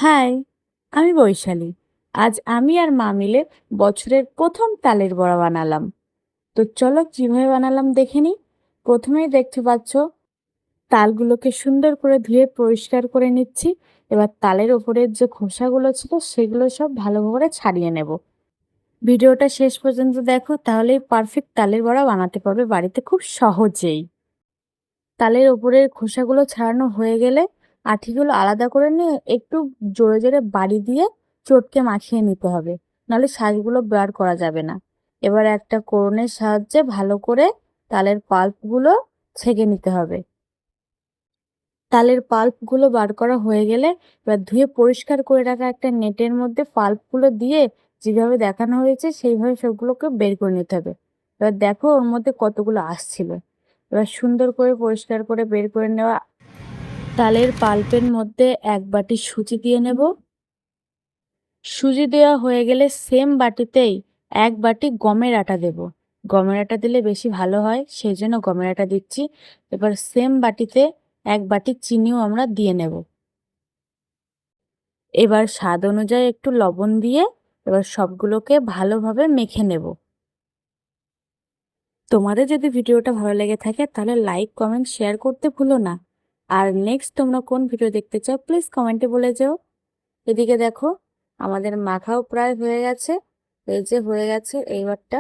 High, আমি বৈশালী। আজ আমি আর মা মিলে বছরের প্রথম তালের বড়া বানালাম। তো চলো কিভাবে বানালাম দেখে নিই। প্রথমেই দেখতে পাচ্ছ তালগুলোকে সুন্দর করে ধুয়ে পরিষ্কার করে নিচ্ছি। এবার তালের ওপরের যে খোসাগুলো ছিল সেগুলো সব ভালো করে ছাড়িয়ে নেব। ভিডিওটা শেষ পর্যন্ত দেখো, তাহলেই পারফেক্ট তালের বড়া বানাতে পারবে বাড়িতে খুব সহজেই। তালের ওপরের খোসাগুলো ছাড়ানো হয়ে গেলে আঠিগুলো আলাদা করে নিয়ে একটু জোরে জোরে বাড়ি দিয়ে চটকে মাখিয়ে নিতে হবে, নাহলে শাঁসগুলো বার করা যাবে না। এবার একটা কোড়নের সাহায্যে ভালো করে তালের পাল্পগুলো ছেঁকে নিতে হবে। তালের পাল্পগুলো বার করা হয়ে গেলে এবার ধুয়ে পরিষ্কার করে রাখা একটা নেটের মধ্যে পাল্পগুলো দিয়ে যেভাবে দেখানো হয়েছে সেইভাবে সবগুলোকে বের করে নিতে হবে। এবার দেখো ওর মধ্যে কতগুলো আসছিল। এবার সুন্দর করে পরিষ্কার করে বের করে নেওয়া তালের পাল্পের মধ্যে এক বাটি সুজি দিয়ে নেব। সুজি দেওয়া হয়ে গেলে সেম বাটিতেই এক বাটি গমের আটা দেব। গমের আটা দিলে বেশি ভালো হয়, সেই জন্য গমের আটা দিচ্ছি। এবার সেম বাটিতে এক বাটি চিনিও আমরা দিয়ে নেব। এবার স্বাদ অনুযায়ী একটু লবণ দিয়ে এবার সবগুলোকে ভালোভাবে মেখে নেব। তোমাদের যদি ভিডিওটা ভালো লেগে থাকে তাহলে লাইক কমেন্ট শেয়ার করতে ভুলো না। আর নেক্সট তোমরা কোন ভিডিও দেখতে চাও প্লিজ কমেন্টে বলে যেও। এদিকে দেখো আমাদের মাখাও প্রায় হয়ে গেছে। এই যে হয়ে গেছে এইবারটা।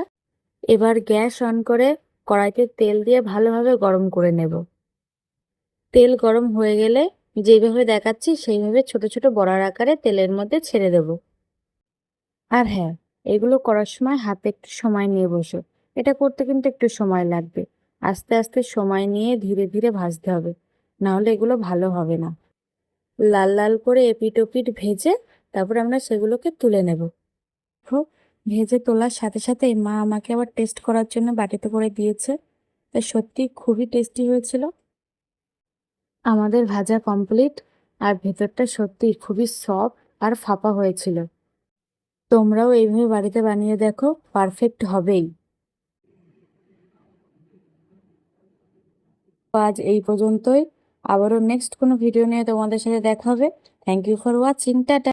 এবার গ্যাস অন করে কড়াইতে তেল দিয়ে ভালোভাবে গরম করে নেব। তেল গরম হয়ে গেলে যেভাবে দেখাচ্ছি সেইভাবে ছোট ছোট বড়ার আকারে তেলের মধ্যে ছেড়ে দেব। আর হ্যাঁ, এগুলো করার সময় হাতে একটু সময় নিয়ে বসো। এটা করতে কিন্তু একটু সময় লাগবে। আস্তে আস্তে সময় নিয়ে ধীরে ধীরে ভাজতে হবে, না হলে এগুলো ভালো হবে না। লাল লাল করে এপিট ওপিট ভেজে তারপর আমরা সেগুলোকে তুলে নেব। খুব ভেজে তোলার সাথে সাথে মা আমাকে আবার টেস্ট করার জন্য বাটিতে করে দিয়েছে। তাই সত্যি খুবই টেস্টি হয়েছিল। আমাদের ভাজা কমপ্লিট, আর ভেতরটা সত্যি খুবই সফট আর ফাঁপা হয়েছিল। তোমরাও এইভাবে বাড়িতে বানিয়ে দেখো, পারফেক্ট হবেই। আজ এই পর্যন্তই। আবারও নেক্সট কোনো ভিডিও নিয়ে তোমাদের সাথে দেখা হবে। Thank you for watching. Tata.